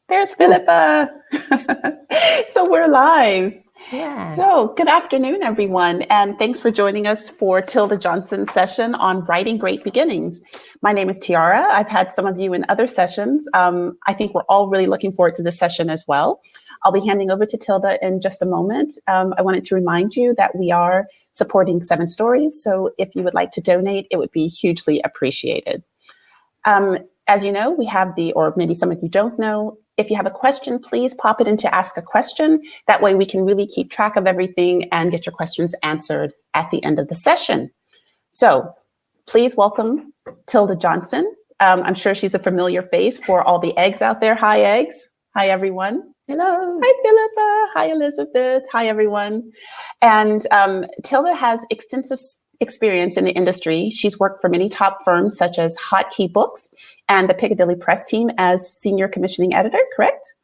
There's Philippa. So we're live. Yeah. So good afternoon, everyone, and thanks for joining us for Matilda Johnson's session on Writing Great Beginnings. My name is Tiara. I've had some of you in other sessions. I think we're all really looking forward to this session as well. I'll be handing over to Tilda in just a moment. I wanted to remind you that we are supporting 7 Stories, so if you would like to donate, it would be hugely appreciated. As you know, we have or maybe some of you don't know, if you have a question, please pop it into Ask a Question. That way we can really keep track of everything and get your questions answered at the end of the session. So please welcome Matilda Johnson. I'm sure she's a familiar face for all the eggs out there. Hi, eggs. Hi, everyone. Hello. Hi, Philippa. Hi, Elizabeth. Hi, everyone. And Tilda has extensive experience in the industry. She's worked for many top firms such as Hotkey Books and the Piccadilly Press team as senior commissioning editor, correct?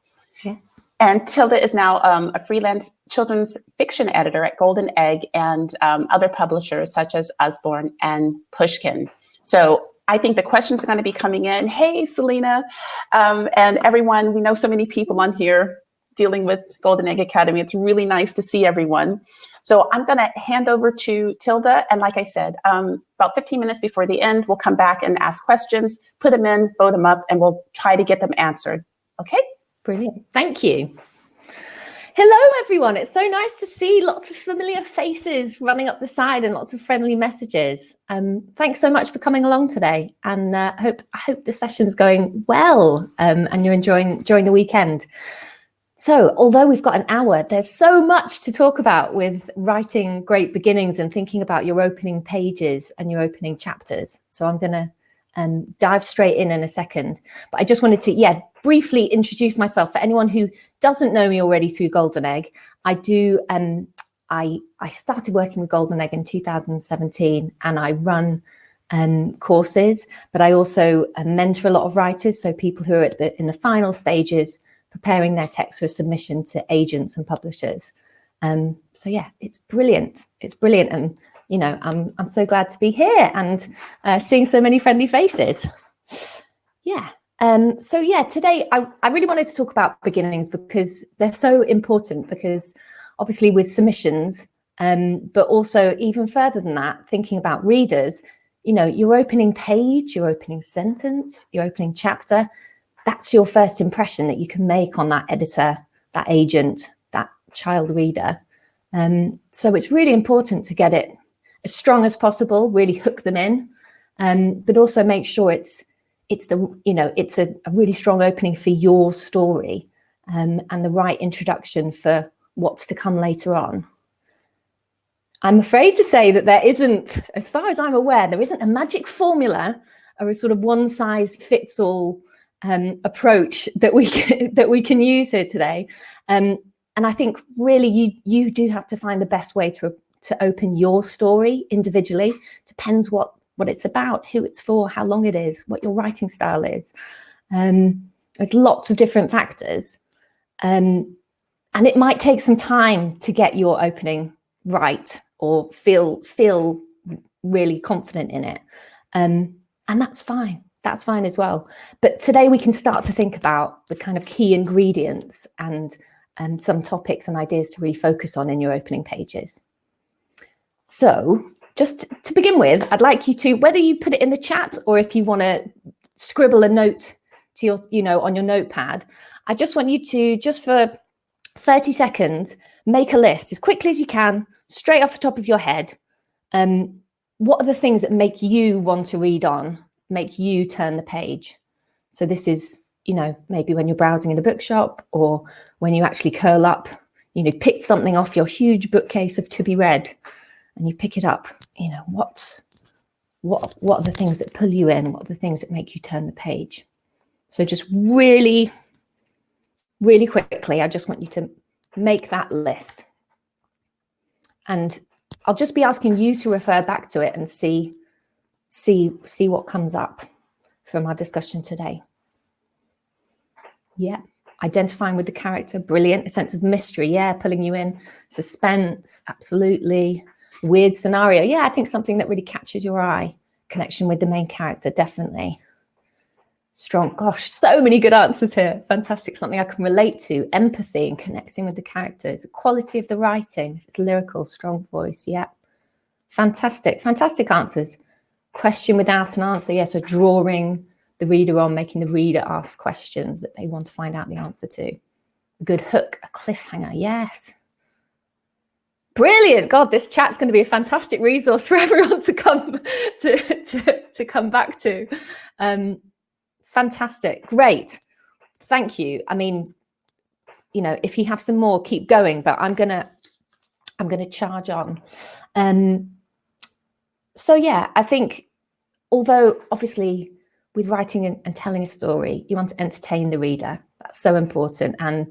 Yeah. And Tilda is now a freelance children's fiction editor at Golden Egg and other publishers such as Usborne and Pushkin. So I think the questions are going to be coming in. Hey, Selena, and everyone. We know so many people on here dealing with Golden Egg Academy. It's really nice to see everyone. So I'm going to hand over to Tilda. And like I said, about 15 minutes before the end, we'll come back and ask questions, put them in, vote them up, and we'll try to get them answered. Okay? Brilliant. Thank you. Hello, everyone. It's so nice to see lots of familiar faces running up the side and lots of friendly messages. Thanks so much for coming along today. And I hope the session's going well and you're enjoying the weekend. So although we've got an hour, there's so much to talk about with writing great beginnings and thinking about your opening pages and your opening chapters. So I'm going to dive straight in a second. But I just wanted to, briefly introduce myself. For anyone who doesn't know me already through Golden Egg, I started working with Golden Egg in 2017 and I run courses, but I also mentor a lot of writers. So people who are in the final stages, preparing their text for submission to agents and publishers. So yeah, it's brilliant. It's brilliant. And, you know, I'm so glad to be here and seeing so many friendly faces. Yeah. So yeah, today I really wanted to talk about beginnings because they're so important, because obviously with submissions, but also even further than that, thinking about readers, you know, your opening page, your opening sentence, your opening chapter, that's your first impression that you can make on that editor, that agent, that child reader. So it's really important to get it as strong as possible, really hook them in, but also make sure it's a really strong opening for your story, and the right introduction for what's to come later on. I'm afraid to say that there isn't, as far as I'm aware, there isn't a magic formula or a sort of one size fits all approach that we can use here today, and I think really you do have to find the best way to open your story individually. Depends what it's about, who it's for, how long it is, what your writing style is. There's lots of different factors, and it might take some time to get your opening right or feel really confident in it, and that's fine. That's fine as well. But today we can start to think about the kind of key ingredients and some topics and ideas to really focus on in your opening pages. So just to begin with, I'd like you to, whether you put it in the chat or if you want to scribble a note to your, on your notepad, I just want you to, just for 30 seconds, make a list as quickly as you can, straight off the top of your head. What are the things that make you want to read on? Make you turn the page. So this is, maybe when you're browsing in a bookshop or when you actually curl up, pick something off your huge bookcase of to be read and you pick it up, what are the things that pull you in? What are the things that make you turn the page? So just really, really quickly, I just want you to make that list. And I'll just be asking you to refer back to it and see what comes up from our discussion today. Yeah, identifying with the character, brilliant. A sense of mystery, yeah, pulling you in. Suspense, absolutely. Weird scenario, yeah, I think something that really catches your eye. Connection with the main character, definitely. Strong, gosh, so many good answers here. Fantastic, something I can relate to. Empathy and connecting with the characters. Quality of the writing, if it's lyrical, strong voice, yeah. Fantastic, fantastic answers. Question without an answer, yes, so drawing the reader on, making the reader ask questions that they want to find out the answer to. A good hook, a cliffhanger, yes. Brilliant. God, this chat's going to be a fantastic resource for everyone to come to come back to. Fantastic. Great. Thank you. I mean, you know, if you have some more, keep going, but I'm going to charge on. So yeah, I think although obviously with writing and telling a story, you want to entertain the reader. That's so important. And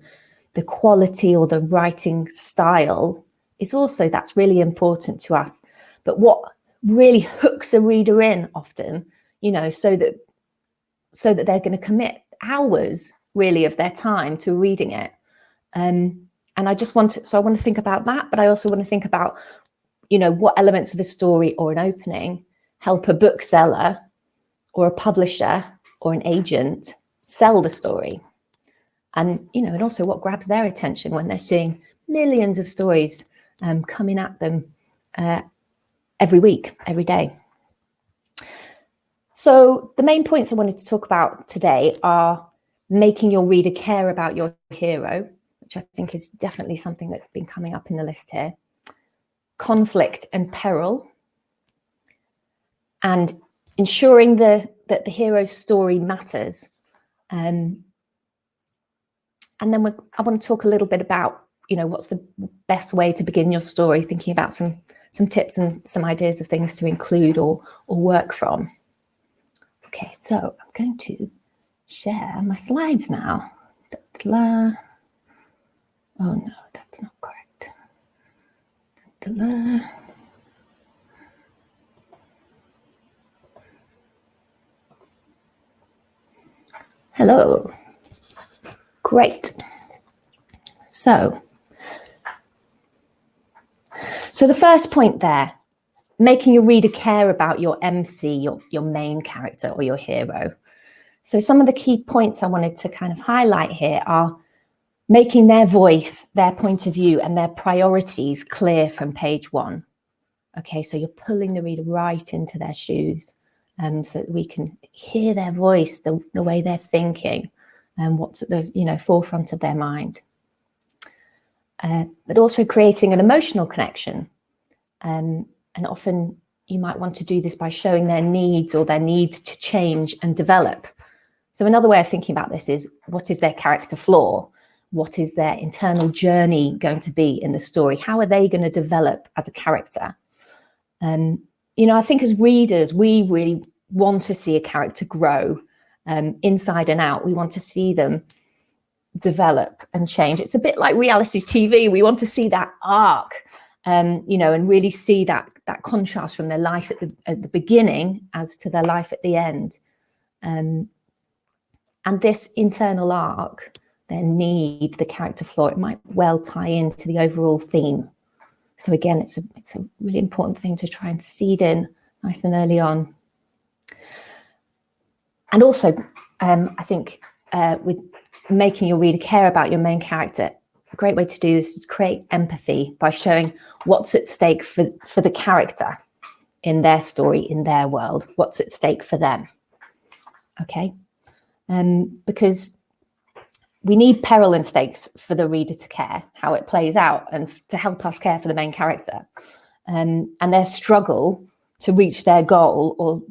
the quality or the writing style is also, that's really important to us. But what really hooks a reader in often, you know, so that they're going to commit hours really of their time to reading it. And I just want to, so I want to think about that, but I also want to think about, you know, what elements of a story or an opening help a bookseller or a publisher or an agent sell the story. And, you know, and also what grabs their attention when they're seeing millions of stories coming at them every week, every day. So the main points I wanted to talk about today are making your reader care about your hero, which I think is definitely something that's been coming up in the list here. Conflict and peril, and ensuring that the hero's story matters. And then I want to talk a little bit about, you know, what's the best way to begin your story, thinking about some tips and some ideas of things to include or work from. Okay, so I'm going to share my slides now. Oh no, that's not correct. Hello. Great. So the first point there, making your reader care about your MC, your main character or your hero. So some of the key points I wanted to kind of highlight here are making their voice, their point of view and their priorities clear from page one. Okay, so you're pulling the reader right into their shoes so that we can hear their voice, the way they're thinking and what's at the, you know, forefront of their mind. But also creating an emotional connection. And often you might want to do this by showing their needs or their needs to change and develop. So another way of thinking about this is, what is their character flaw? What is their internal journey going to be in the story? How are they going to develop as a character? You know, I think as readers, we really want to see a character grow inside and out. We want to see them develop and change. It's a bit like reality TV. We want to see that arc, you know, and really see that contrast from their life at the beginning as to their life at the end. And this internal arc, their need, the character flaw, it might well tie into the overall theme. So again, it's a really important thing to try and seed in nice and early on. And also, I think with making your reader care about your main character, a great way to do this is create empathy by showing what's at stake for the character in their story, in their world, what's at stake for them. Okay, because we need peril and stakes for the reader to care how it plays out and to help us care for the main character, and their struggle to reach their goal or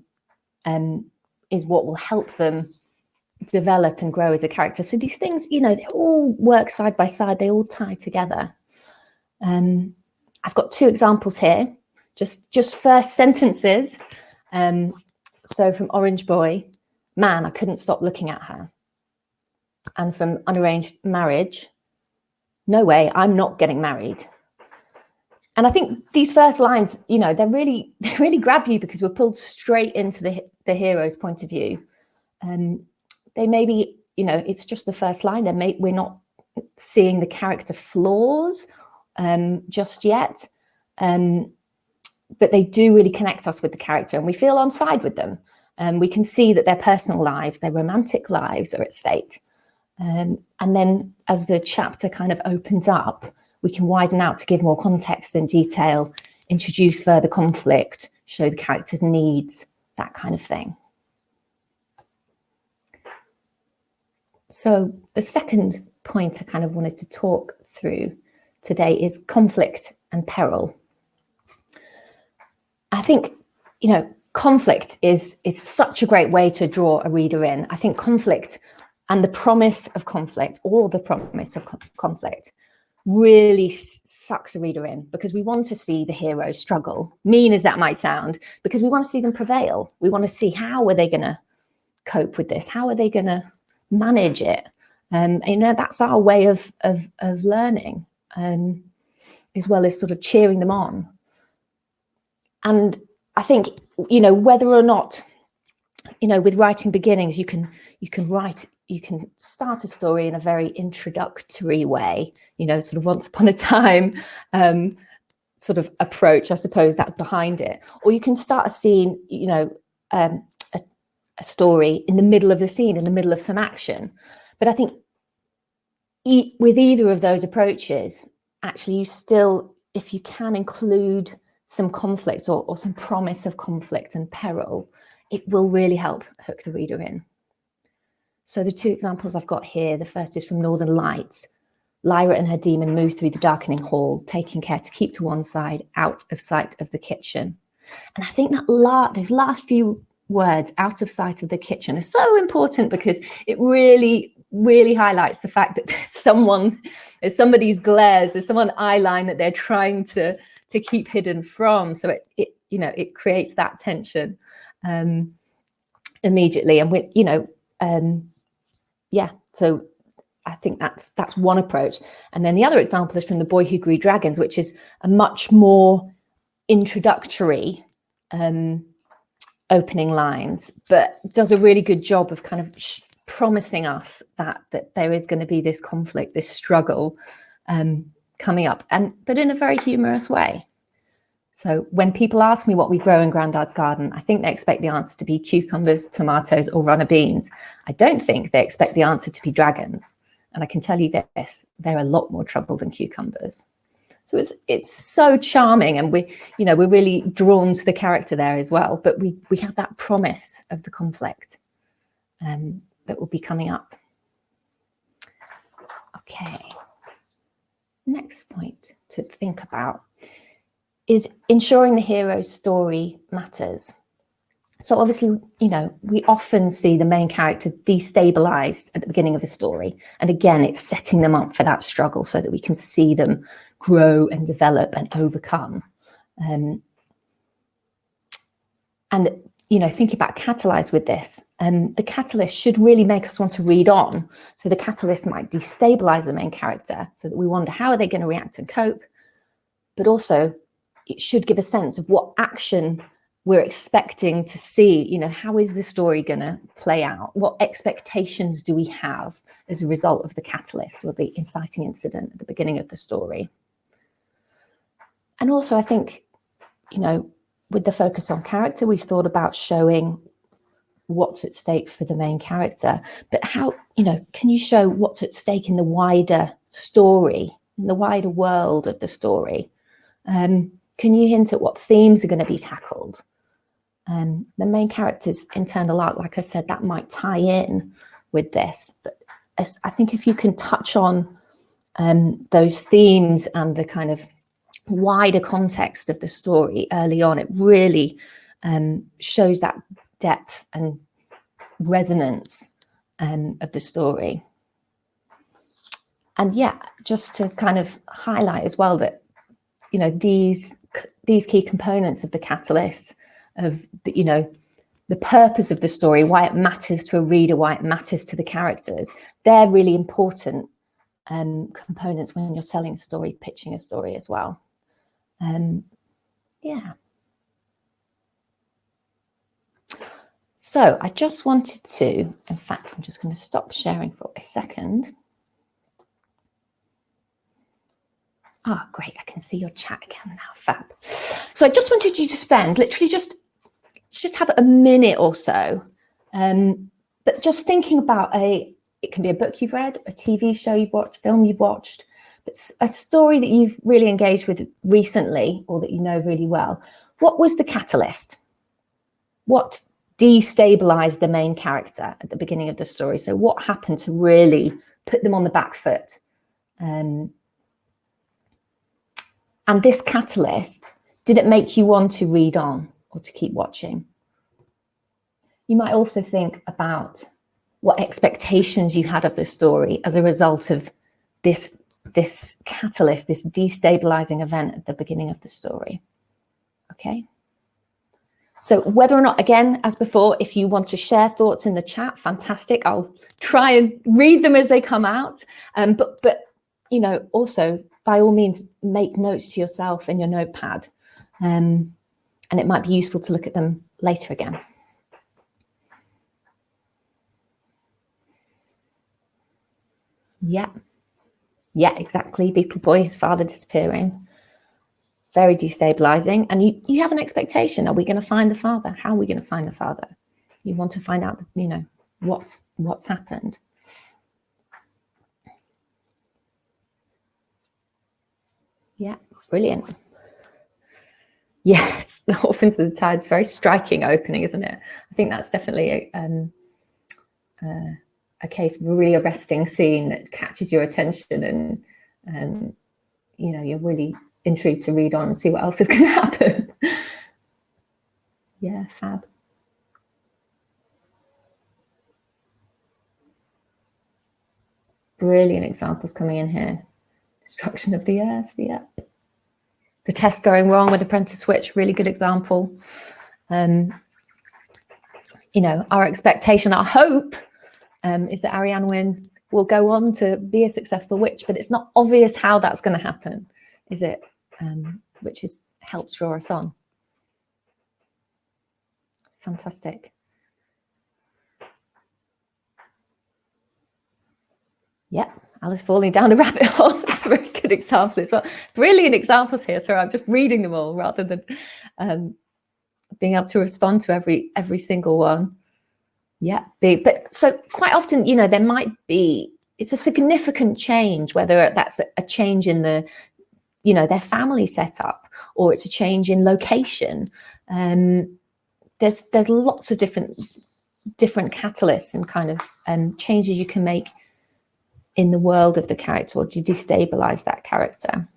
is what will help them develop and grow as a character. So these things, you know, they all work side by side, they all tie together. I've got two examples here, just first sentences. So from Orange Boy, man, I couldn't stop looking at her. And from Unarranged Marriage, no way, I'm not getting married. And I think these first lines, you know, they really grab you because we're pulled straight into the hero's point of view. They may be, you know, it's just the first line. We're not seeing the character flaws just yet, but they do really connect us with the character, and we feel on side with them. We can see that their personal lives, their romantic lives are at stake. And then as the chapter kind of opens up, we can widen out to give more context and detail, introduce further conflict, show the character's needs, that kind of thing. So the second point I kind of wanted to talk through today is conflict and peril. I think, conflict is such a great way to draw a reader in. I think conflict and the promise of conflict, or the promise of conflict, really sucks a reader in, because we want to see the heroes struggle, mean as that might sound, because we want to see them prevail. We want to see, how are they going to cope with this? How are they going to manage it? That's our way of learning, as well as sort of cheering them on. And I think, whether or not, with writing beginnings, you can start a story in a very introductory way, sort of once upon a time sort of approach, I suppose that's behind it. Or you can start a scene, a story in the middle of the scene, in the middle of some action. But I think with either of those approaches, actually, you still, if you can include some conflict or some promise of conflict and peril, it will really help hook the reader in. So the two examples I've got here, the first is from Northern Lights. Lyra and her demon move through the darkening hall, taking care to keep to one side, out of sight of the kitchen. And I think that those last few words, out of sight of the kitchen, are so important, because it really, really highlights the fact that there's somebody's glares, there's someone eye line that they're trying to keep hidden from. So it creates that tension immediately. And so I think that's one approach. And then the other example is from The Boy Who Grew Dragons, which is a much more introductory opening lines, but does a really good job of kind of promising us that there is going to be this conflict, this struggle coming up, but in a very humorous way. So when people ask me what we grow in Grandad's garden, I think they expect the answer to be cucumbers, tomatoes, or runner beans. I don't think they expect the answer to be dragons. And I can tell you this, they're a lot more trouble than cucumbers. So it's so charming, and we're really drawn to the character there as well. But we have that promise of the conflict that will be coming up. Okay. Next point to think about is ensuring the hero's story matters. So obviously, we often see the main character destabilized at the beginning of a story. And again, it's setting them up for that struggle so that we can see them grow and develop and overcome. And think about catalyze with this. The catalyst should really make us want to read on. So the catalyst might destabilize the main character so that we wonder, how are they going to react and cope? But also, it should give a sense of what action we're expecting to see. How is the story going to play out? What expectations do we have as a result of the catalyst or the inciting incident at the beginning of the story? And also, I think, with the focus on character, we've thought about showing what's at stake for the main character. But how, can you show what's at stake in the wider story, in the wider world of the story? Can you hint at what themes are going to be tackled? The main character's internal arc, like I said, that might tie in with this. But I think if you can touch on those themes and the kind of wider context of the story early on, it really shows that depth and resonance of the story. And just to kind of highlight as well that, these key components of the catalyst, of the purpose of the story, why it matters to a reader, why it matters to the characters, they're really important components when you're selling a story, pitching a story as well. So I just wanted to, in fact, I'm just going to stop sharing for a second. Great, I can see your chat again now, fab. So I just wanted you to spend literally just just have a minute or so, but just thinking about it can be a book you've read, a TV show you've watched, film you've watched, but a story that you've really engaged with recently or that you know really well. What was the catalyst? What destabilized the main character at the beginning of the story? So what happened to really put them on the back foot? And this catalyst, did it make you want to read on or to keep watching? You might also think about what expectations you had of the story as a result of this catalyst, this destabilizing event at the beginning of the story. Okay. So whether or not, again, as before, if you want to share thoughts in the chat, fantastic. I'll try and read them as they come out. But you know, also by all means, make notes to yourself in your notepad, and it might be useful to look at them later again. Yeah, exactly. Beetle Boy, his father disappearing. Very destabilizing. And you have an expectation. Are we going to find the father? How are we going to find the father? You want to find out, you know, what's happened. Yeah, brilliant. Yes, the Orphans of the Tide's very striking opening, isn't it? I think that's definitely a case of a really arresting scene that catches your attention, and you know, you're really intrigued to read on and see what else is going to happen. Yeah, fab. Brilliant examples coming in here. Destruction of the earth, yeah. The test going wrong with Apprentice Switch, really good example. You know, our expectation, our hope is that Arianne Wynne will go on to be a successful witch, but it's not obvious how that's going to happen, is it? Which helps draw us on. Fantastic. Yeah, Alice falling down the rabbit hole. That's a very good example as well. Brilliant examples here. So I'm just reading them all rather than being able to respond to every single one. Yeah, but so quite often, you know, there might be, it's a significant change, whether that's a change in the, you know, their family setup, or it's a change in location. There's lots of different catalysts and kind of changes you can make in the world of the character, or to destabilize that character.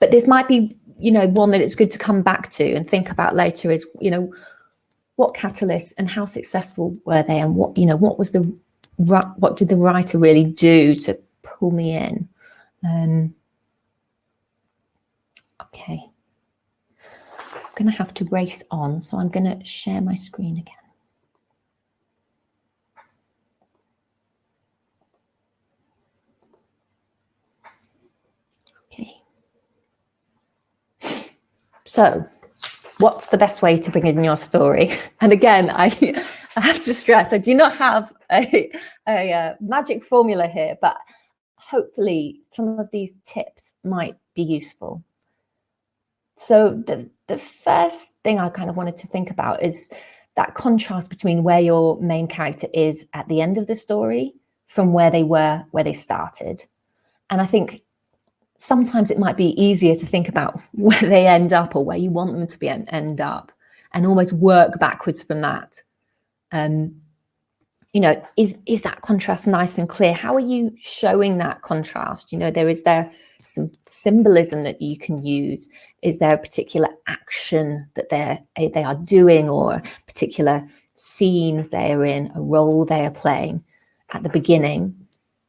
But this might be, you know, one that it's good to come back to and think about later is, you know, what catalysts and how successful were they, and what, you know, what did the writer really do to pull me in? Okay, I'm going to have to race on, so I'm going to share my screen again. Okay. So, what's the best way to bring in your story? And again, I have to stress, I do not have a magic formula here, but hopefully some of these tips might be useful. So the first thing I kind of wanted to think about is that contrast between where your main character is at the end of the story from where they were, where they started. And I think sometimes it might be easier to think about where they end up, or where you want them to end up, and almost work backwards from that. You know, is that contrast nice and clear? How are you showing that contrast? You know, is there some symbolism that you can use? Is there a particular action that they are doing, or a particular scene they're in, a role they are playing at the beginning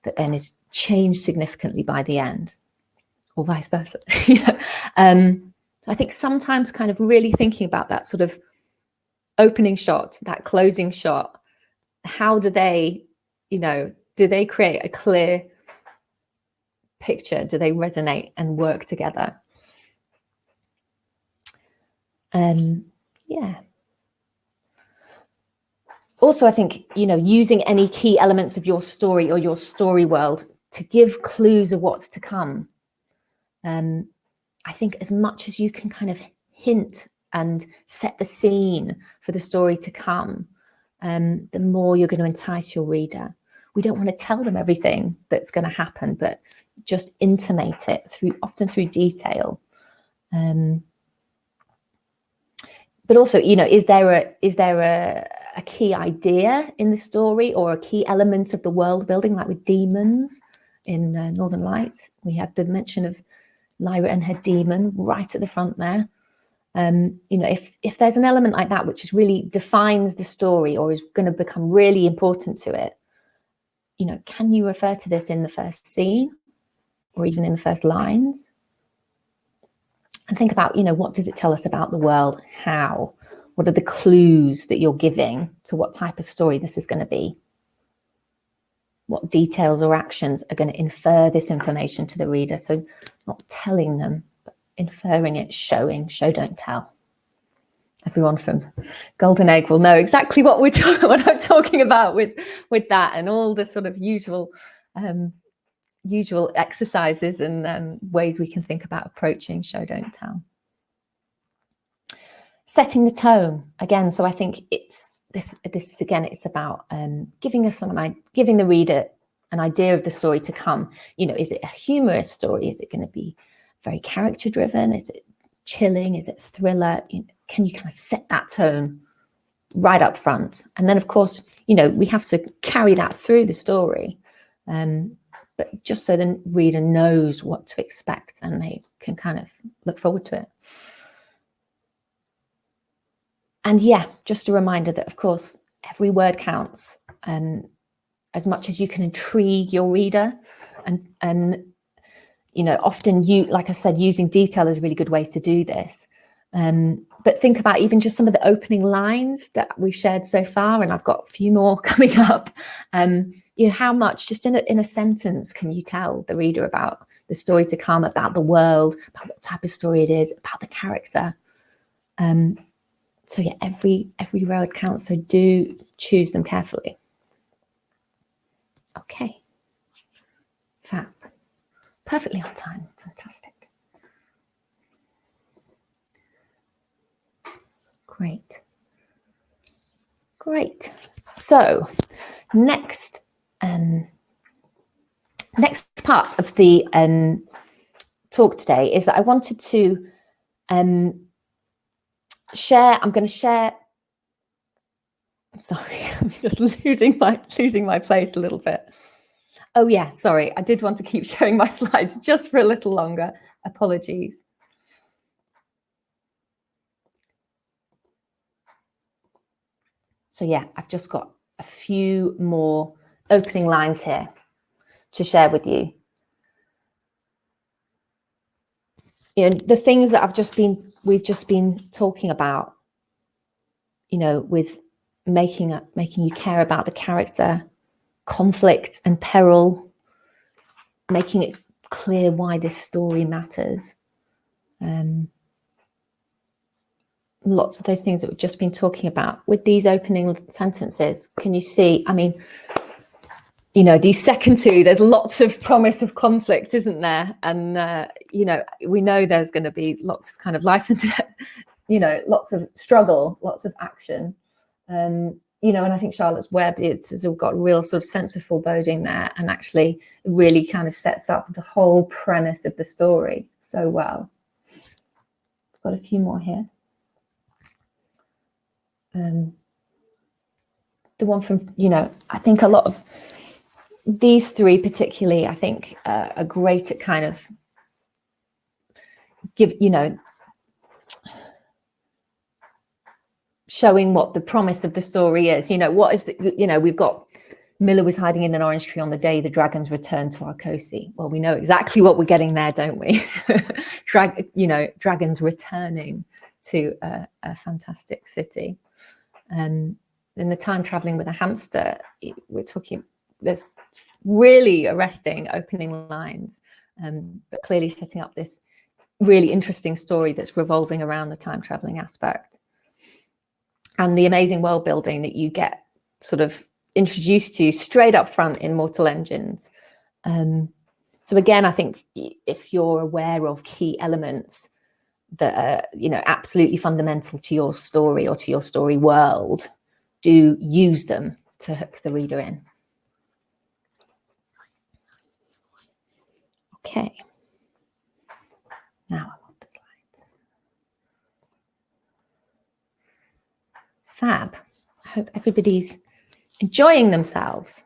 that then is changed significantly by the end, or vice versa? You know, I think sometimes kind of really thinking about that sort of opening shot, that closing shot, how do they, you know, do they create a clear picture? Do they resonate and work together? Yeah. Also, I think, you know, using any key elements of your story or your story world to give clues of what's to come. I think as much as you can kind of hint and set the scene for the story to come, the more you're going to entice your reader. We don't want to tell them everything that's going to happen, but just intimate it often through detail. But also, is there a key idea in the story or a key element of the world building, like with demons in Northern Lights? We have the mention of Lyra and her demon right at the front there. If there's an element like that which really defines the story or is going to become really important to it, can you refer to this in the first scene or even in the first lines? And think about, what does it tell us about the world? How? What are the clues that you're giving to what type of story this is going to be? What details or actions are going to infer this information to the reader? So not telling them, but inferring it, showing, show, don't tell. Everyone from Golden Egg will know exactly what what I'm talking about with that, and all the sort of usual exercises and ways we can think about approaching show, don't tell. Setting the tone again. So I think it's this is again, it's about giving the reader an idea of the story to come. Is it a humorous story? Is it going to be very character driven? Is it chilling? Is it thriller? Can you kind of set that tone right up front? And then of course, we have to carry that through the story. But just so the reader knows what to expect and they can kind of look forward to it. And yeah, just a reminder that, of course, every word counts. As much as you can intrigue your reader, and often like I said, using detail is a really good way to do this. But think about even just some of the opening lines that we've shared so far, and I've got a few more coming up. How much just in a sentence can you tell the reader about the story to come, about the world, about what type of story it is, about the character? So yeah, every word counts. So do choose them carefully. Okay. Fab. Perfectly on time. Fantastic. Great. So next part of the talk today is that I wanted to share. I'm going to share. Sorry, I'm just losing my place a little bit. Oh yeah, sorry. I did want to keep showing my slides just for a little longer. Apologies. So yeah, I've just got a few more opening lines here to share with you. The things that we've just been talking about, with making you care about the character, conflict and peril, making it clear why this story matters. Lots of those things that we've just been talking about with these opening sentences. Can you see? I mean, these second two, there's lots of promise of conflict, isn't there? And, we know there's going to be lots of kind of life and death, lots of struggle, lots of action. And I think Charlotte's Web has got a real sort of sense of foreboding there, and actually really kind of sets up the whole premise of the story so well. Got a few more here. The one from, I think a lot of these three particularly, I think, are great at kind of showing what the promise of the story is. What is we've got Miller was hiding in an orange tree on the day the dragons returned to Arcosi. Well, we know exactly what we're getting there, don't we? Dragons returning to a fantastic city. In the time traveling with a hamster, we're talking, there's really arresting opening lines, but clearly setting up this really interesting story that's revolving around the time traveling aspect. And the amazing world building that you get sort of introduced to straight up front in Mortal Engines. So again, I think if you're aware of key elements that are, you know, absolutely fundamental to your story or to your story world, do use them to hook the reader in. Okay. Now I want the slides. Fab. I hope everybody's enjoying themselves.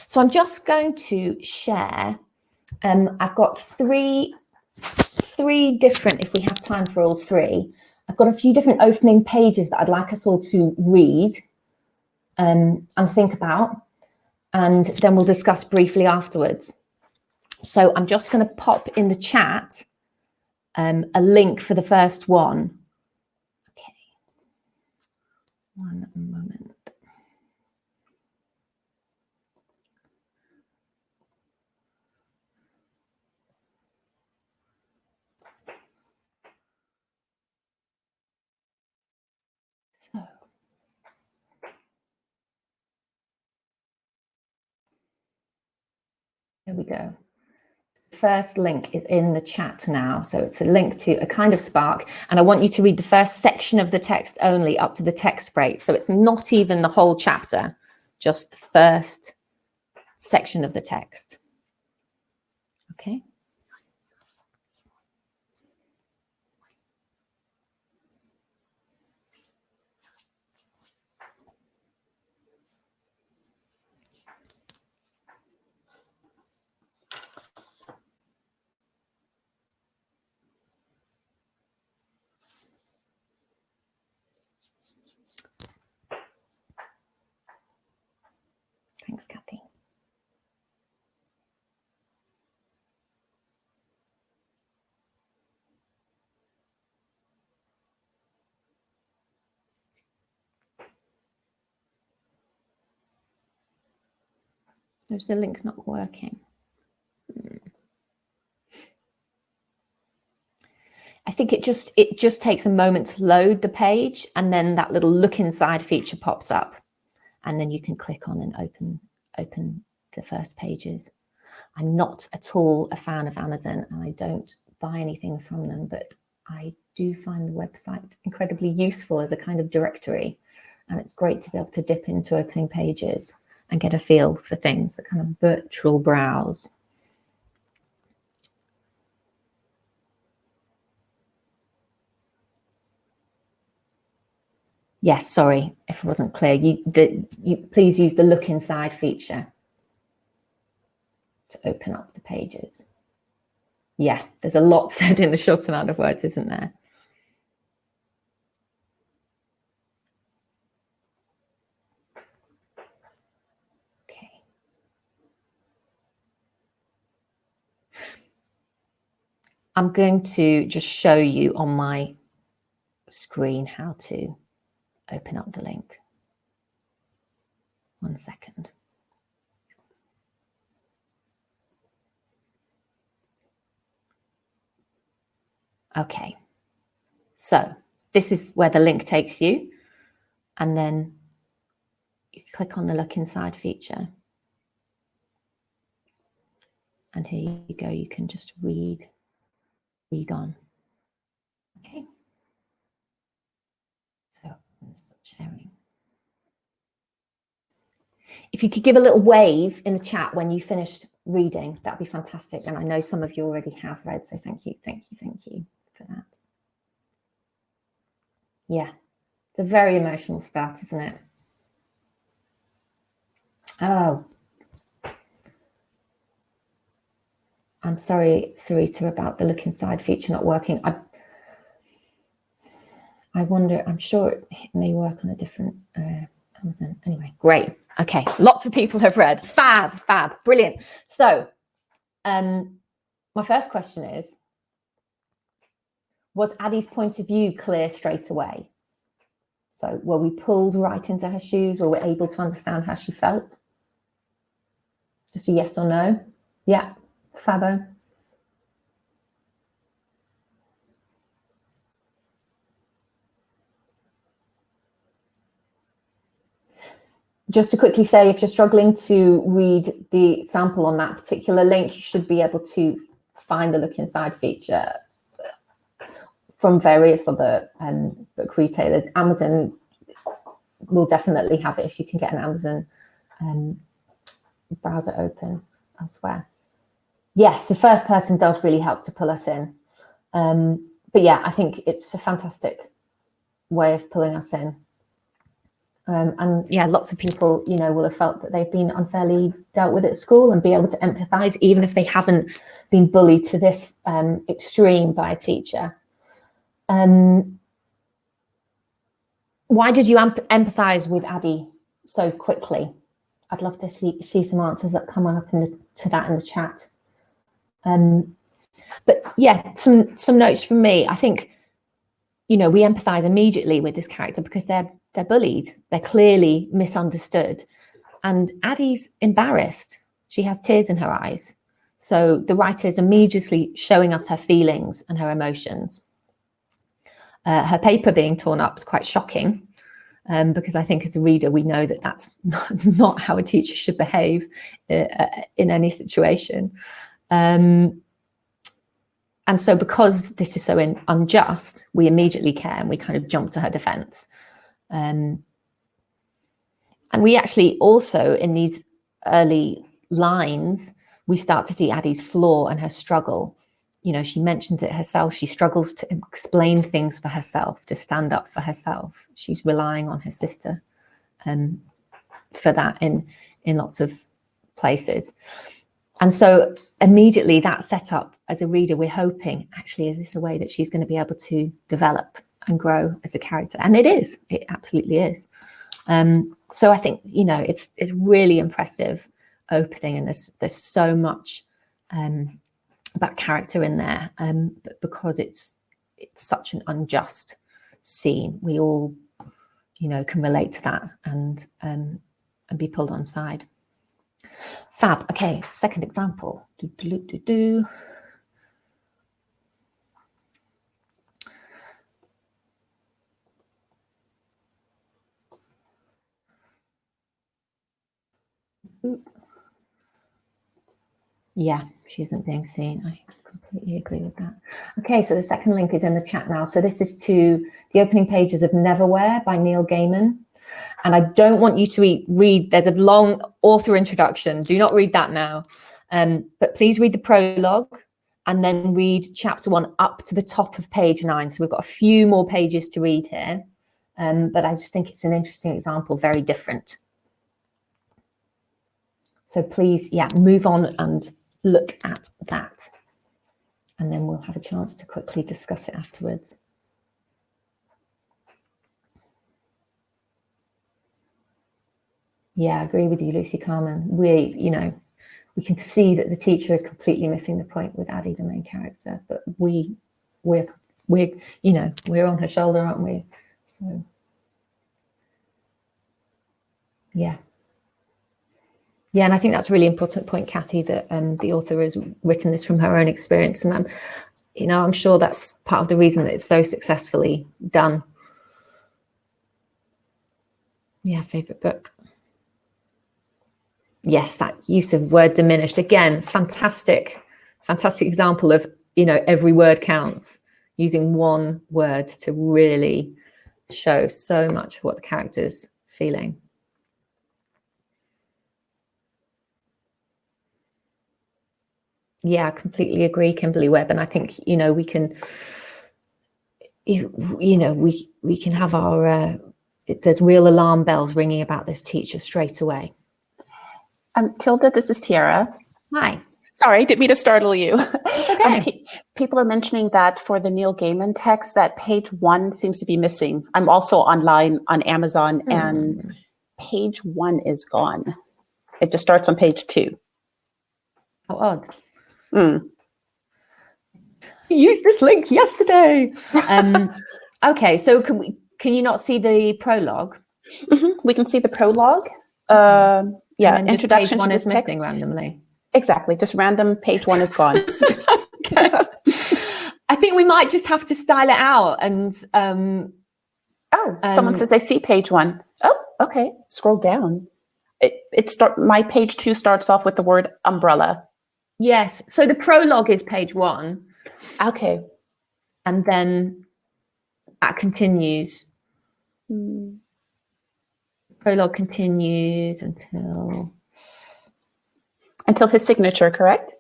So I'm just going to share. I've got three different, if we have time for all three, I've got a few different opening pages that I'd like us all to read and think about, and then we'll discuss briefly afterwards. So I'm just going to pop in the chat a link for the first one. Okay, one moment. So there we go. First link is in the chat now. So it's a link to A Kind of Spark. And I want you to read the first section of the text only up to the text break. So it's not even the whole chapter, just the first section of the text. Okay. Thanks, Kathy. There's the link not working. I think it just takes a moment to load the page, and then that little look inside feature pops up, and then you can click on and open the first pages. I'm not at all a fan of Amazon, and I don't buy anything from them, but I do find the website incredibly useful as a kind of directory, and it's great to be able to dip into opening pages and get a feel for things, the kind of virtual browse. Yes, sorry if it wasn't clear. You please use the look inside feature to open up the pages. Yeah, there's a lot said in a short amount of words, isn't there? Okay. I'm going to just show you on my screen how to open up the link. 1 second. Okay, so this is where the link takes you, and then you click on the look inside feature, and here you go. You can just read on. Okay, so I'm going to stop sharing. If you could give a little wave in the chat when you finished reading, that'd be fantastic. And I know some of you already have read, so thank you for that. Yeah, it's a very emotional start, isn't it? Oh, I'm sorry, Sarita, about the look inside feature not working. I wonder, I'm sure it may work on a different Amazon. Anyway, great. Okay, lots of people have read. Fab, brilliant. So my first question is, was Addie's point of view clear straight away? So were we pulled right into her shoes? Were we able to understand how she felt? Just a yes or no? Yeah, Fabo. Just to quickly say, if you're struggling to read the sample on that particular link, you should be able to find the look inside feature from various other book retailers. Amazon will definitely have it if you can get an Amazon browser open elsewhere. Yes, the first person does really help to pull us in. But yeah, I think it's a fantastic way of pulling us in. And yeah, lots of people, you know, will have felt that they've been unfairly dealt with at school and be able to empathise, even if they haven't been bullied to this extreme by a teacher. Why did you empathise with Addie so quickly? I'd love to see some answers that come up to that in the chat. But yeah, some notes from me. I think, you know, we empathise immediately with this character because they're bullied. They're clearly misunderstood. And Addie's embarrassed. She has tears in her eyes. So the writer is immediately showing us her feelings and her emotions. Her paper being torn up is quite shocking because I think as a reader, we know that that's not how a teacher should behave in any situation. And so because this is so unjust, we immediately care and we kind of jump to her defense. And we actually also, in these early lines, we start to see Addie's flaw and her struggle. You know, she mentions it herself. She struggles to explain things for herself, to stand up for herself. She's relying on her sister for that in lots of places. And so immediately that set up, as a reader, we're hoping, actually, is this a way that she's going to be able to develop and grow as a character? And it is. It absolutely is. So I think, you know, it's really impressive opening, and there's so much about character in there, but because it's such an unjust scene, we all, you know, can relate to that and be pulled on side. Fab. Okay, second example. Yeah, she isn't being seen. I completely agree with that. Okay, so the second link is in the chat now. So this is to the opening pages of Neverwhere by Neil Gaiman. And I don't want you to read, there's a long author introduction. Do not read that now. But please read the prologue and then read chapter 1 up to the top of page 9. So we've got a few more pages to read here. But I just think it's an interesting example, very different. So please, yeah, move on and look at that. And then we'll have a chance to quickly discuss it afterwards. Yeah, I agree with you, Lucy Carmen. We can see that the teacher is completely missing the point with Addie, the main character, but we're on her shoulder, aren't we? So yeah. Yeah, and I think that's a really important point, Kathy, that the author has written this from her own experience, and I'm sure that's part of the reason that it's so successfully done. Yeah, favorite book. Yes, that use of word diminished. Again, fantastic example of, you know, every word counts, using one word to really show so much of what the character's feeling. Yeah, I completely agree, Kimberly Webb. And I think, you know, we can, we can have our, there's real alarm bells ringing about this teacher straight away. Tilda, this is Tiara. Hi. Sorry, didn't mean to startle you. Okay. People are mentioning that for the Neil Gaiman text, that page 1 seems to be missing. I'm also online on Amazon, and page 1 is gone. It just starts on page 2. How odd. Used this link yesterday. Okay, so can you not see the prologue? We can see the prologue. Yeah, introduction to this text. Missing randomly. Exactly, just random page 1 is gone. Okay. I think we might just have to style it out. And someone says I see page 1. Oh, okay. Scroll down. My page 2 starts off with the word umbrella. Yes. So the prologue is page 1. Okay. And then that continues. Prologue continues until his signature, correct?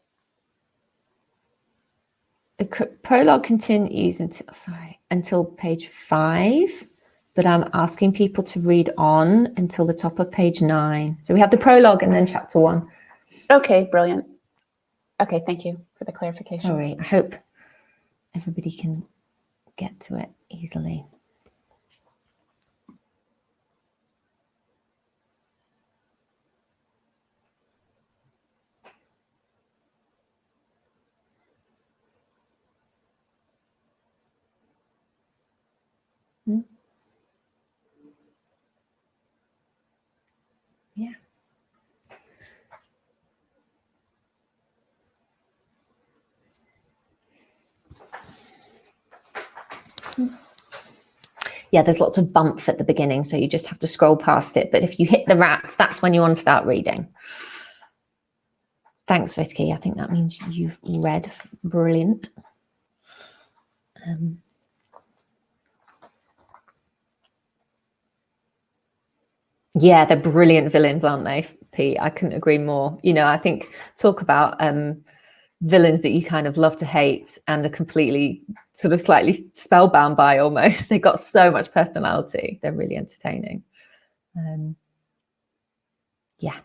The prologue continues until page 5, but I'm asking people to read on until the top of page 9. So we have the prologue and then chapter 1. Okay, brilliant. Okay, thank you for the clarification. Sorry, I hope everybody can get to it easily. Yeah. Yeah, there's lots of bump at the beginning, so you just have to scroll past it. But if you hit the rats, that's when you want to start reading. Thanks, Vicky. I think that means you've read. Brilliant. Yeah, they're brilliant villains, aren't they, Pete? I couldn't agree more. You know, I think talk about villains that you kind of love to hate and are completely sort of slightly spellbound by almost. They've got so much personality. They're really entertaining. Yeah.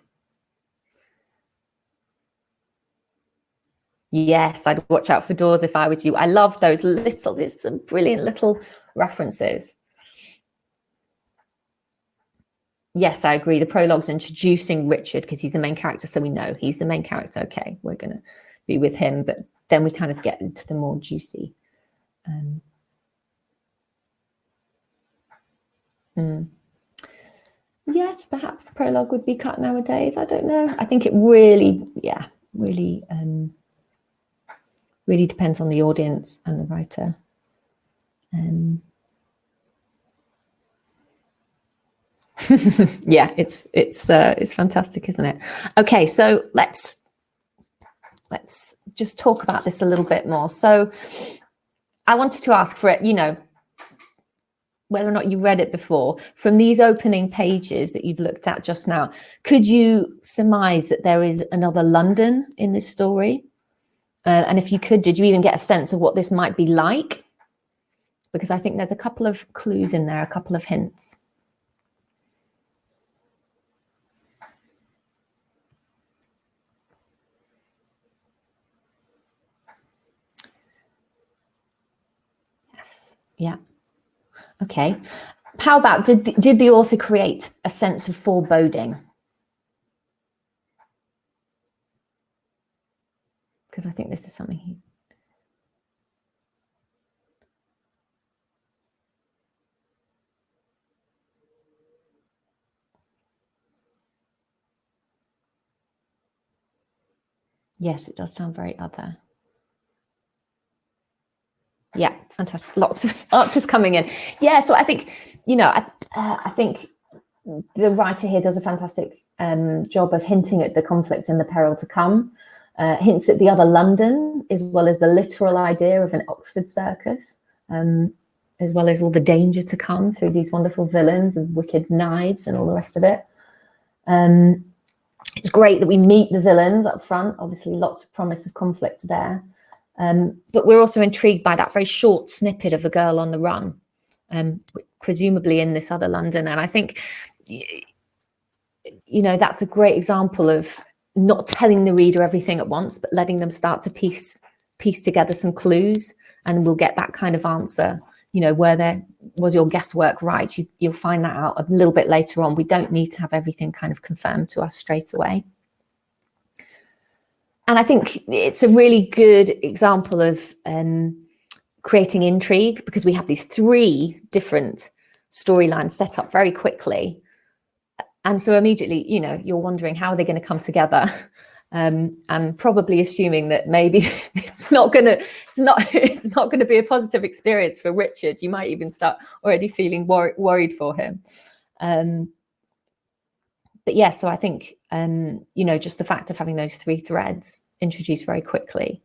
Yes, I'd watch out for doors if I was you. I love those little, there's some brilliant little references. Yes, I agree. The prologue's introducing Richard because he's the main character, so we know he's the main character. Okay, we're going to be with him, but then we kind of get into the more juicy. Yes, perhaps the prologue would be cut nowadays. I don't know. I think it really, really depends on the audience and the writer. Yeah, it's fantastic, isn't it? Okay, so let's just talk about this a little bit more. So I wanted to ask for it, you know, whether or not you read it before, from these opening pages that you've looked at just now, could you surmise that there is another London in this story? And if you could, did you even get a sense of what this might be like? Because I think there's a couple of clues in there, a couple of hints. Yes, yeah. Okay. How about, did the author create a sense of foreboding? Because I think this is something he... Yes, it does sound very other. Yeah, fantastic. Lots of answers coming in. Yeah, so I think, you know, I think the writer here does a fantastic job of hinting at the conflict and the peril to come, hints at the other London, as well as the literal idea of an Oxford circus, as well as all the danger to come through these wonderful villains and wicked knives and all the rest of it. It's great that we meet the villains up front, obviously lots of promise of conflict there. But we're also intrigued by that very short snippet of a girl on the run, presumably in this other London. And I think, you know, that's a great example of not telling the reader everything at once, but letting them start to piece together some clues, and we'll get that kind of answer. You know, where there was your guesswork right, you'll find that out a little bit later on. We don't need to have everything kind of confirmed to us straight away. And I think it's a really good example of creating intrigue, because we have these 3 different storylines set up very quickly. And so immediately, you know, you're wondering how are they going to come together, and probably assuming that maybe it's not going to be a positive experience for Richard. You might even start already feeling worried for him. But yeah, so I think, you know, just the fact of having those 3 threads introduced very quickly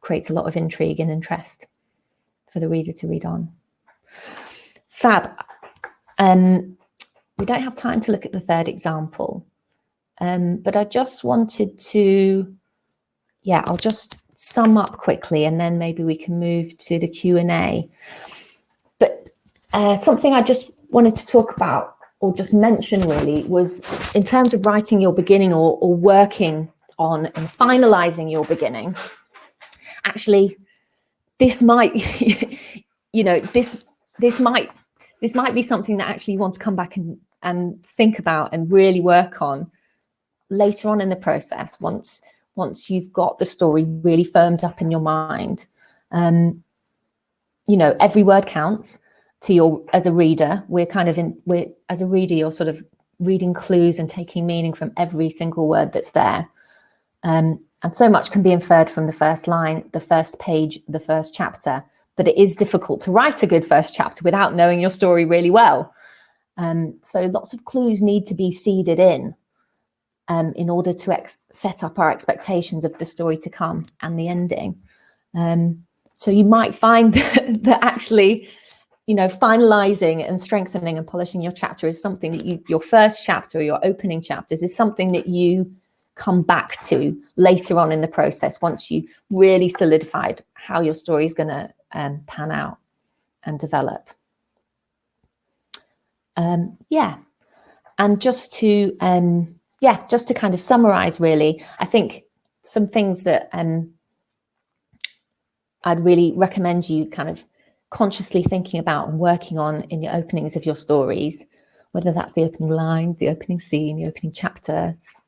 creates a lot of intrigue and interest for the reader to read on. Fab. We don't have time to look at the third example, but I just wanted to, I'll just sum up quickly and then maybe we can move to the Q&A. But something I just wanted to talk about or just mention really was in terms of writing your beginning or working on and finalizing your beginning. Actually, this might, this might be something that actually you want to come back and think about and really work on later on in the process once you've got the story really firmed up in your mind. Every word counts to your as a reader. As a reader, you're sort of reading clues and taking meaning from every single word that's there. And so much can be inferred from the first line, the first page, the first chapter. But it is difficult to write a good first chapter without knowing your story really well. So lots of clues need to be seeded in order to set up our expectations of the story to come and the ending. So you might find that actually, finalizing and strengthening and polishing your chapter is something that your first chapter or your opening chapters is something that you come back to later on in the process once you really solidified how your story is going to pan out and develop. And just to kind of summarize really, I think some things that I'd really recommend you kind of consciously thinking about and working on in your openings of your stories, whether that's the opening line, the opening scene, the opening chapters,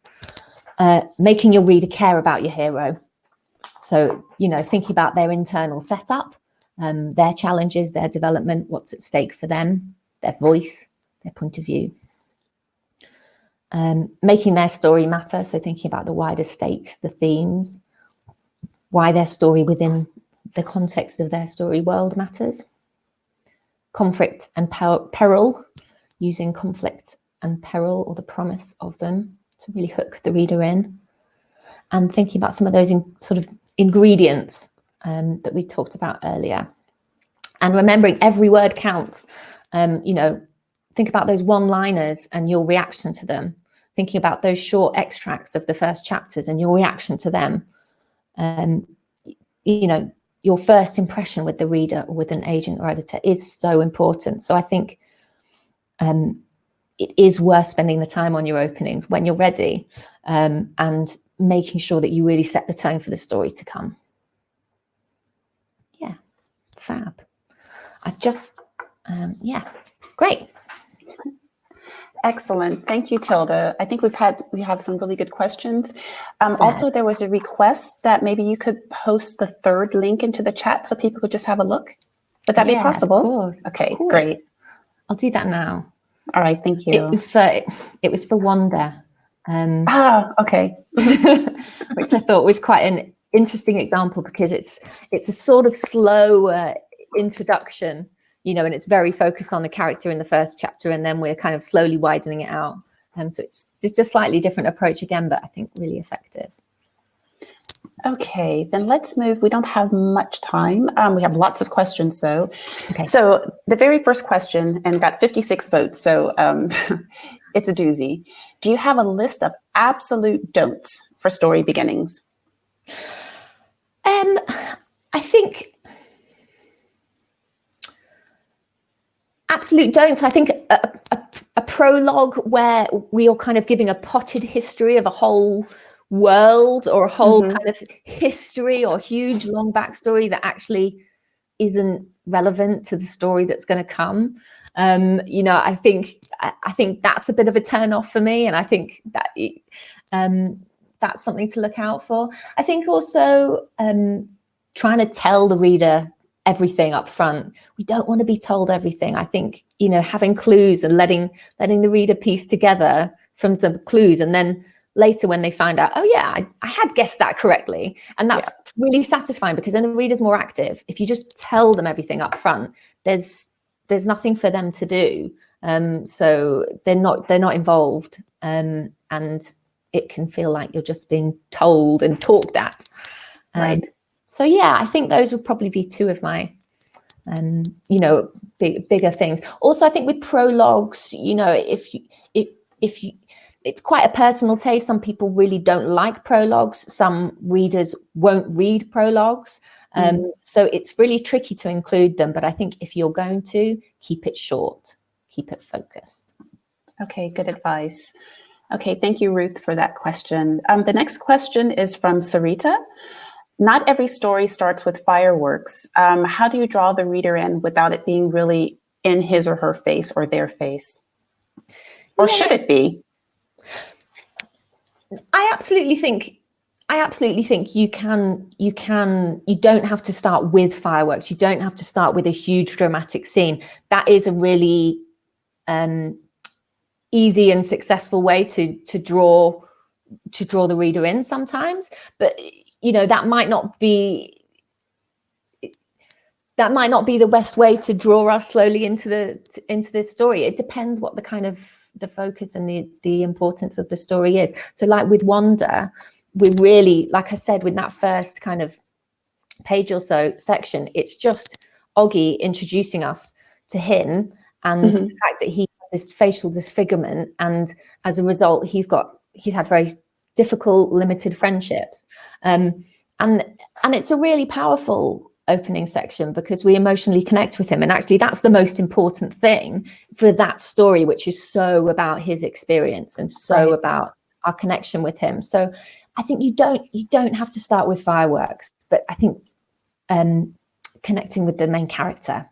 making your reader care about your hero. So, thinking about their internal setup, their challenges, their development, what's at stake for them, their voice, their point of view. Making their story matter, so thinking about the wider stakes, the themes, why their story within the context of their story world matters. Conflict and peril, using conflict and peril or the promise of them to really hook the reader in. And thinking about some of those sort of ingredients that we talked about earlier. And remembering every word counts. Think about those one-liners and your reaction to them. Thinking about those short extracts of the first chapters and your reaction to them. Your first impression with the reader or with an agent or editor is so important. So I think it is worth spending the time on your openings when you're ready and making sure that you really set the tone for the story to come. Yeah, fab. I've just, great. Excellent. Thank you, Tilda. I think we have some really good questions. Also, there was a request that maybe you could post the third link into the chat so people could just have a look. Would that be possible? Of course. Okay, of course. Great. I'll do that now. All right, thank you. It was for Wanda. Okay. Which I thought was quite an interesting example because it's a sort of slow introduction. And it's very focused on the character in the first chapter, and then we're kind of slowly widening it out. So it's just a slightly different approach again, but I think really effective. Okay, then let's move. We don't have much time. We have lots of questions, though. Okay. So the very first question, and got 56 votes, so it's a doozy. Do you have a list of absolute don'ts for story beginnings? I think... Absolute don'ts. I think a prologue where we are kind of giving a potted history of a whole world or a whole kind of history or huge long backstory that actually isn't relevant to the story that's going to come. I think that's a bit of a turn off for me, and I think that that's something to look out for. I think also trying to tell the reader everything up front. We don't want to be told everything. I think, having clues and letting the reader piece together from the clues, and then later when they find out, oh yeah, I had guessed that correctly. And that's really satisfying because then the reader's more active. If you just tell them everything up front, there's nothing for them to do. So they're not involved. And it can feel like you're just being told and talked at. Right. So yeah, I think those would probably be two of my you know, bigger things. Also, I think with prologues, you know, if you, it's quite a personal taste. Some people really don't like prologues. Some readers won't read prologues. So it's really tricky to include them. But I think if you're going to, keep it short, keep it focused. Okay, good advice. Okay, thank you, Ruth, for that question. The next question is from Sarita. Not every story starts with fireworks. How do you draw the reader in without it being really in his or her face or their face? Or should it be? I absolutely think you don't have to start with fireworks. You don't have to start with a huge dramatic scene. That is a really easy and successful way to draw the reader in sometimes. But you know, that might not be the best way to draw us slowly into the story. It depends what the kind of the focus and the importance of the story is. So like with Wanda, we really, like I said, with that first kind of page or so section, it's just Oggy introducing us to him and the fact that he has this facial disfigurement, and as a result he's had very difficult, limited friendships, and it's a really powerful opening section because we emotionally connect with him, and actually that's the most important thing for that story, which is so about his experience and so about our connection with him. So I think you don't have to start with fireworks, but I think connecting with the main character,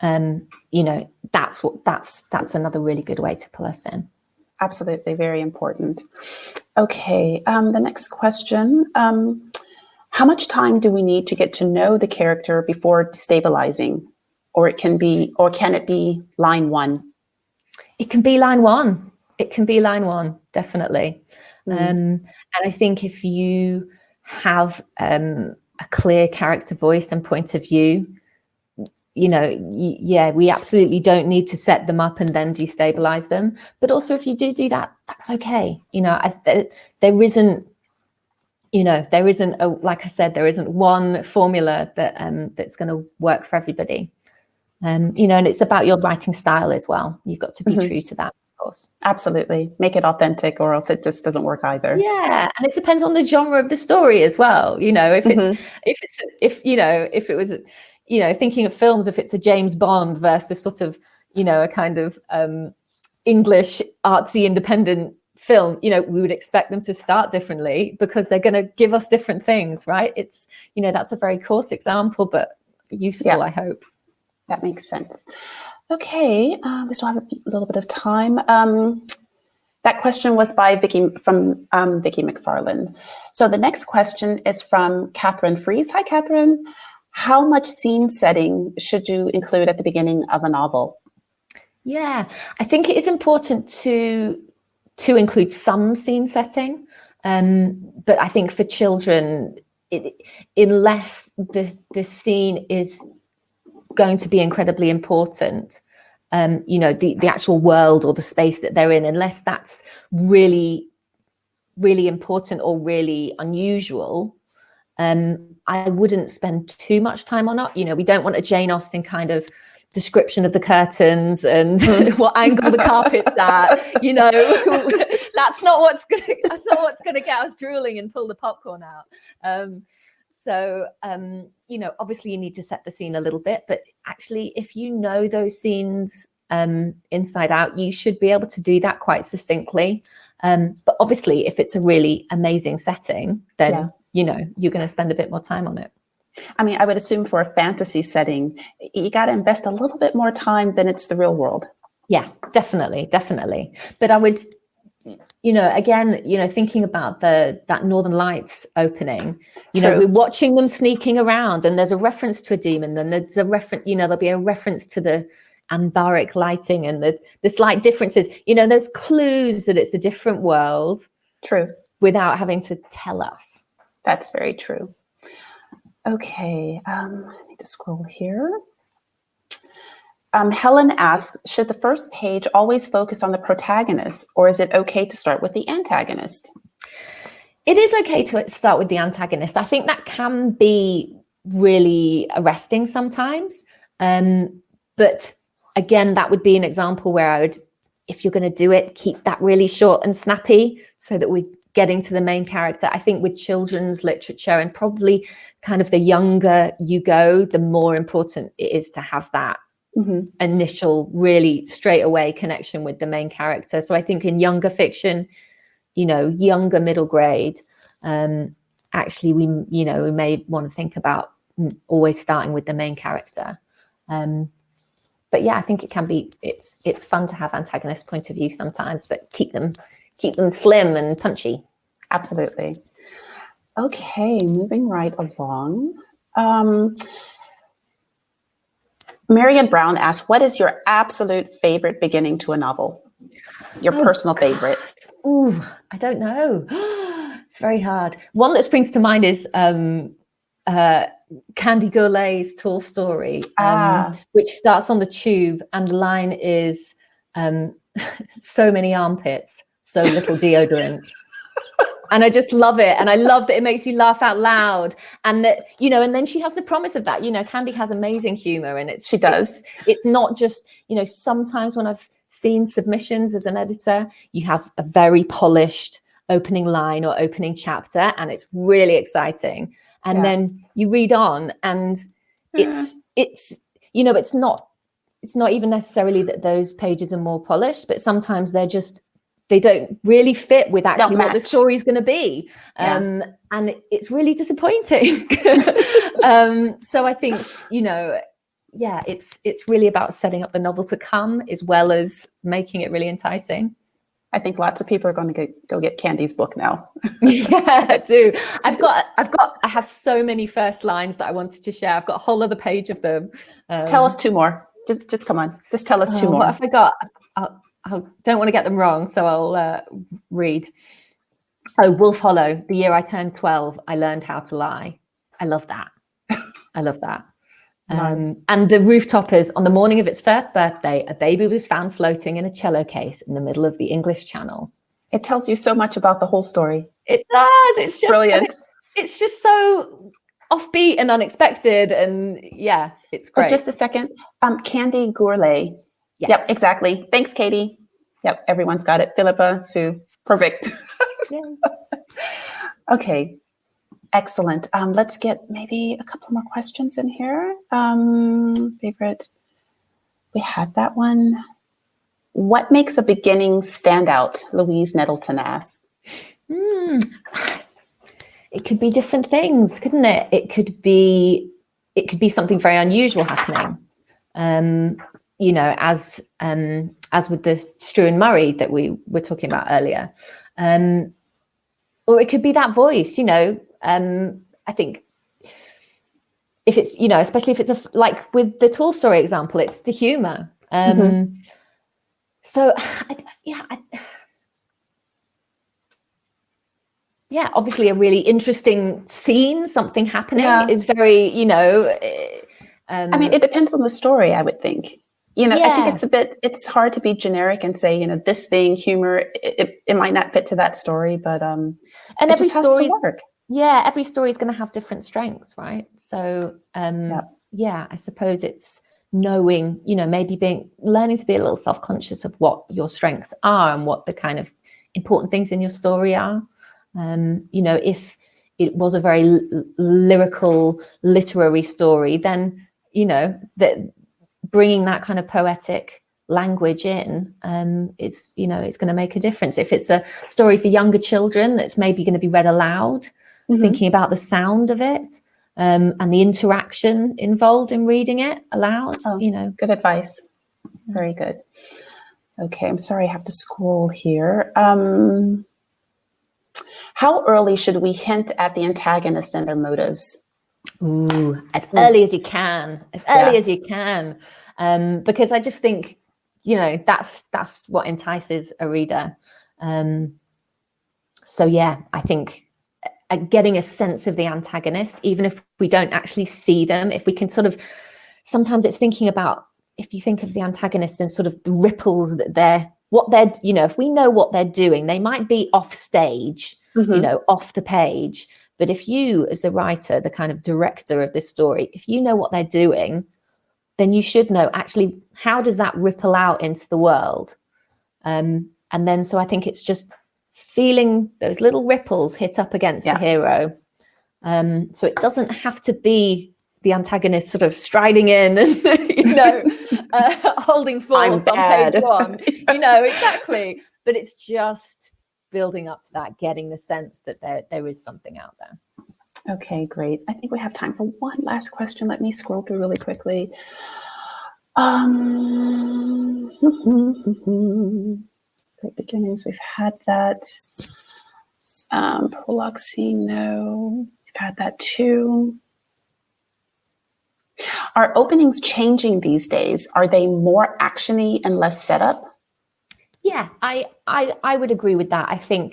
you know, that's another really good way to pull us in. Absolutely, very important. Okay, the next question. How much time do we need to get to know the character before destabilizing? Or can it be line one? It can be line one. It can be line one, definitely. And I think if you have a clear character voice and point of view, you know, we absolutely don't need to set them up and then destabilize them. But also if you do that, that's okay. You know, there isn't like I said, there isn't one formula that that's going to work for everybody. You know, and it's about your writing style as well. You've got to be true to that, of course. Absolutely. Make it authentic or else it just doesn't work either. Yeah. And it depends on the genre of the story as well. You know, if it was, you know, thinking of films, if it's a James Bond versus sort of, you know, a kind of English artsy independent film, you know, we would expect them to start differently because they're going to give us different things, right? It's, you know, that's a very coarse example, but useful, I hope. That makes sense. Okay, we still have a little bit of time. That question was by Vicky McFarland. So the next question is from Catherine Fries. Hi, Catherine. How much scene setting should you include at the beginning of a novel? Yeah, I think it is important to include some scene setting, but I think for children, unless the scene is going to be incredibly important, you know, the actual world or the space that they're in, unless that's really, really important or really unusual, I wouldn't spend too much time on it. You know, we don't want a Jane Austen kind of description of the curtains and what angle the carpet's at. You know, that's not what's gonna get us drooling and pull the popcorn out. So, you know, obviously you need to set the scene a little bit, but actually if you know those scenes inside out, you should be able to do that quite succinctly. But obviously if it's a really amazing setting, then, you know, you're going to spend a bit more time on it. I mean, I would assume for a fantasy setting, you got to invest a little bit more time than it's the real world. Yeah, definitely. But I would, you know, again, you know, thinking about that Northern Lights opening, you know, we're watching them sneaking around and there's a reference to a demon, then there's a reference, you know, there'll be a reference to the ambaric lighting and the slight differences, you know, there's clues that it's a different world. True. Without having to tell us. That's very true. Okay, I need to scroll here. Helen asks, should the first page always focus on the protagonist, or is it okay to start with the antagonist? It is okay to start with the antagonist. I think that can be really arresting sometimes. But again, that would be an example where I would, if you're going to do it, keep that really short and snappy so that we're getting to the main character. I think with children's literature, and probably kind of the younger you go, the more important it is to have that initial, really straight away connection with the main character. So I think in younger fiction, younger middle grade, actually we may want to think about always starting with the main character. But yeah, I think it can be, it's fun to have antagonist point of view sometimes, but keep them slim and punchy. Absolutely. Okay, moving right along. Marian Brown asks, what is your absolute favorite beginning to a novel? Your personal favorite? Ooh, I don't know. It's very hard. One that springs to mind is Candy Goulet's Tall Story, which starts on the tube, and the line is so many armpits, so little deodorant. And I just love it. And I love that it makes you laugh out loud. And that, and then she has the promise of that, Candy has amazing humor, and she does. It's not just, sometimes when I've seen submissions as an editor, you have a very polished opening line or opening chapter, and it's really exciting. And then you read on, and it's not even necessarily that those pages are more polished, but sometimes they don't really fit with actually what the story is going to be. And it's really disappointing. So I think, it's really about setting up the novel to come as well as making it really enticing. I think lots of people are going to go get Candy's book now. Yeah, I do. I have so many first lines that I wanted to share. I've got a whole other page of them. Tell us two more. Just come on. Just tell us two more. What have I got? I don't want to get them wrong, so I'll read. Oh, Wolf Hollow. The year I turned 12, I learned how to lie. I love that. Nice. And the Rooftopers. On the morning of its first birthday, a baby was found floating in a cello case in the middle of the English Channel. It tells you so much about the whole story. It does. It's just brilliant. It's just so offbeat and unexpected, and yeah, it's great. Oh, just a second. Candy Goulet. Yes. Yep, exactly. Thanks, Katie. Yep, everyone's got it. Philippa, Sue, perfect. Yeah. Okay, excellent. Let's get maybe a couple more questions in here. Favorite, we had that one. What makes a beginning stand out? Louise Nettleton asks. It could be different things, couldn't it? It could be something very unusual happening. As with the Strew and Murray that we were talking about earlier. Or it could be that voice, I think if it's, especially if it's like with the Tall Story example, it's the humor. So obviously a really interesting scene, something happening is very, I mean, it depends on the story, I would think. I think it's hard to be generic and say, this thing, humor, it might not fit to that story, but and every story has to work. Yeah, every story is going to have different strengths, right? So, I suppose it's knowing, maybe learning to be a little self-conscious of what your strengths are and what the kind of important things in your story are. If it was a very lyrical, literary story, then, that bringing that kind of poetic language in it's going to make a difference. If it's a story for younger children that's maybe going to be read aloud, thinking about the sound of it and the interaction involved in reading it aloud. Good advice. Very good. Okay, I'm sorry, I have to scroll here. How early should we hint at the antagonist and their motives? Ooh, as early as you can. Because I just think, that's what entices a reader. I think getting a sense of the antagonist, even if we don't actually see them, if we can sometimes it's thinking about, if you think of the antagonist and sort of the ripples that if we know what they're doing, they might be off stage, off the page. But if you, as the writer, the kind of director of this story, if you know what they're doing, then you should know actually how does that ripple out into the world. And then so I think it's just feeling those little ripples hit up against the hero. So it doesn't have to be the antagonist sort of striding in and, holding forth on page 1, exactly. But it's just building up to that, getting the sense that there is something out there. Okay, great. I think we have time for one last question. Let me scroll through really quickly. Great beginnings, we've had that. Prologue scene, no. We've had that too. Are openings changing these days? Are they more actiony and less setup? Yeah, I would agree with that. I feel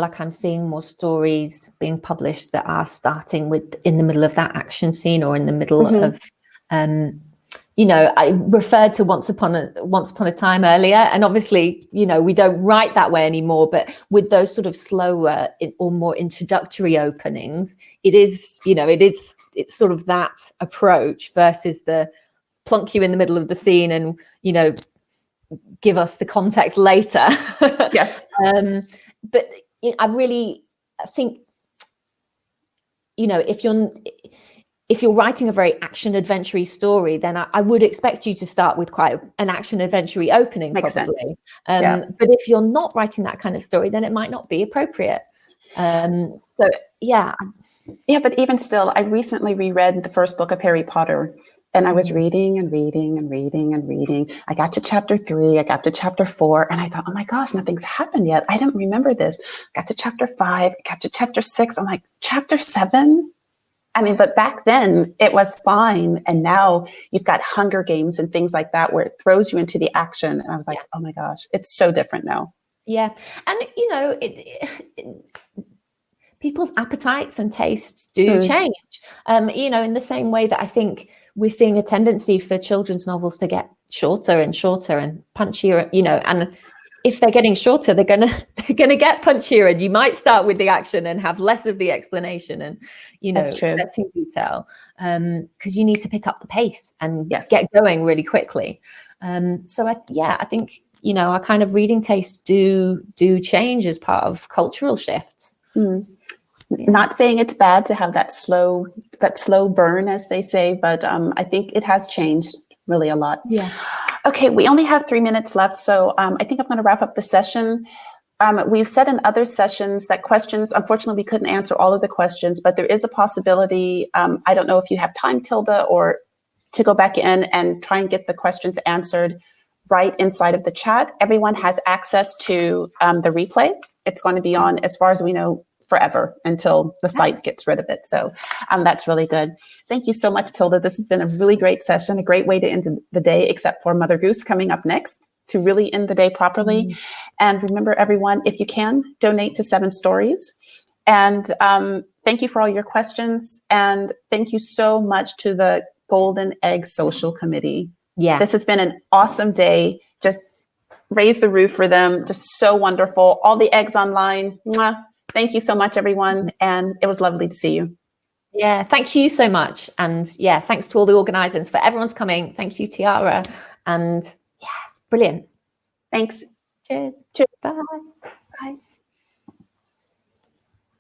like I'm seeing more stories being published that are starting with in the middle of that action scene or in the middle of I referred to Once Upon a Time earlier, and obviously, we don't write that way anymore, but with those sort of slower or more introductory openings, it's sort of that approach versus the plunk you in the middle of the scene and, give us the context later. Yes. But I really think, if you're writing a very action adventure story, then I would expect you to start with quite an action adventure opening. Makes probably. Sense. But if you're not writing that kind of story, then it might not be appropriate. But even still, I recently reread the first book of Harry Potter, and I was reading and reading and reading and reading. I got to chapter 3, I got to chapter 4, and I thought, oh my gosh, nothing's happened yet. I don't remember this. Got to chapter 5, got to chapter 6. I'm like, chapter 7? I mean, but back then it was fine. And now you've got Hunger Games and things like that, where it throws you into the action. And I was like, oh my gosh, it's so different now. Yeah. And, people's appetites and tastes do change, in the same way that I think we're seeing a tendency for children's novels to get shorter and shorter and punchier, and if they're getting shorter, they're gonna get punchier, and you might start with the action and have less of the explanation and setting detail, because you need to pick up the pace and get going really quickly. So I think our kind of reading tastes do change as part of cultural shifts. Not saying it's bad to have that slow burn, as they say, but I think it has changed really a lot. Yeah. Okay, we only have 3 minutes left, so I think I'm going to wrap up the session. We've said in other sessions that questions, unfortunately, we couldn't answer all of the questions, but there is a possibility. I don't know if you have time, Tilda, or to go back in and try and get the questions answered right inside of the chat. Everyone has access to the replay. It's going to be on, as far as we know, forever until the site gets rid of it. So that's really good. Thank you so much, Tilda. This has been a really great session, a great way to end the day, except for Mother Goose coming up next to really end the day properly. And remember, everyone, if you can, donate to 7 Stories. And thank you for all your questions. And thank you so much to the Golden Egg Social Committee. Yeah, this has been an awesome day. Just raise the roof for them. Just so wonderful. All the eggs online. Mwah. Thank you so much, everyone. And it was lovely to see you. Yeah, thank you so much. And thanks to all the organisers for everyone's coming. Thank you, Tiara. And brilliant. Thanks. Cheers. Cheers. Bye. Bye.